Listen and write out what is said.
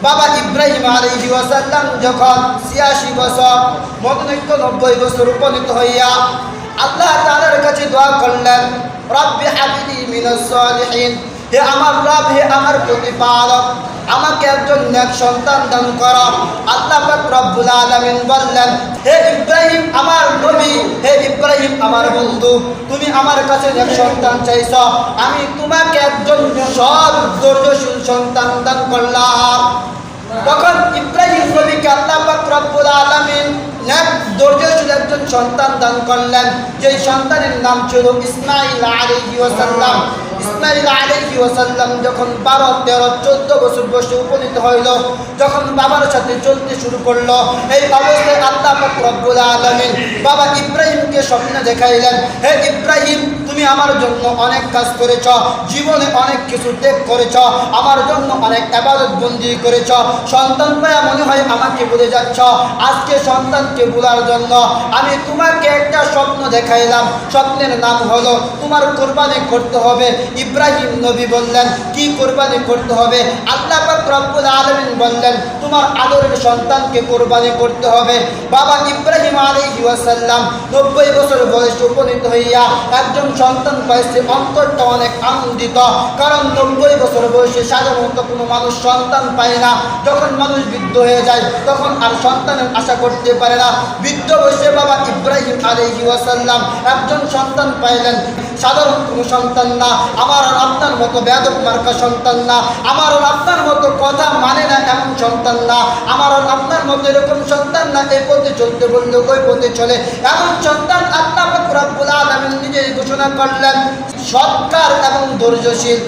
বাবা ইব্রাহিম আলাইহিস সালাম যখন 86 বছর মনোনীত 90 বছর উপনীত হইয়া আল্লাহ তাআলার কাছে দোয়া করলেন, রব্বি হাবলি মিনাস সালিহিন, হে আমার রব, হে আমার প্রতিপালক, আমাকে একজন নেক সন্তান দান করো। আল্লাহ পাক রব্বুল আলামিন বললেন, হে ইব্রাহিম আমার নবী, হে ইব্রাহিম আমার বন্ধু, তুমি আমার কাছে নেক সন্তান চাইছো, আমি তোমাকে একজন সৎ ধৈর্যশীল সন্তান দান করলাম। তখন ইব্রাহিম নবীকে আল্লাহ পাক রব্বুল আলামিন নেক ধৈর্যশীল একজন সন্তান দান করলেন, যেই সন্তানের নাম ছিল ইসমাঈল আলাইহিস সালাম। ইসমাঈল আলাইহিস সালাম যখন 12, 13, 14 বছর বয়সে উপনীত হইল, যখন বাবার সাথে চলতে শুরু করলো, এই অবস্থায় আল্লাহ পাক রব্বুল আলামিন বাবা ইব্রাহিমকে স্বপ্নে দেখাইলেন, হে ইব্রাহিম তুমি আমার জন্য অনেক কাজ করেছ, জীবনে অনেক কিছু ত্যাগ করেছ, আমার জন্য অনেক ইবাদত বন্দি করেছ, সন্তান পায়া মনে হয় আমাকে ভুলে যাচ্ছ। আজকে সন্তানকে ভুলার জন্য আমি তোমাকে একটা স্বপ্ন দেখাইলাম, স্বপ্নের নাম হলো তোমার কুরবানি করতে হবে। ইব্রাহিম নবী বললেন, কি কুরবানি করতে হবে? আল্লাহ পাক রব্বুল আলামিন বললেন, তোমার আদরের সন্তানকে কুরবানি করতে হবে। বাবা ইব্রাহিম আলাইহিস সালাম 90 বছর বয়সে উপনীত হইয়া একজন সন্তান পাইছে, অন্তরটা অনেক আনন্দিত, কারণ 90 বছর বয়সে সাধারণত কোনো মানুষ সন্তান পায় না। যখন মানুষ বৃদ্ধ হয়ে যায় তখন আর সন্তানের আশা করতে পারে না। বৃদ্ধ বয়সে বাবা ইব্রাহিম আলাইহিস সালাম একজন সন্তান পাইলেন, সাধারণ কোনো সন্তান না, আমার আর আপনার মতো বেয়াদব মার্কা সন্তান না, আমার আর আপনার মতো কথা মানে না এমন সন্তান না, আমার আর আপনার মতো এরকম সন্তান না এই পথে চলতে বললে ওই পথে চলে এমন সন্তান আল্লাহ পাক রব্বুল আলামিন নিজেই ঘোষণা করলেন, সৎকার এবং ধৈর্যশীল।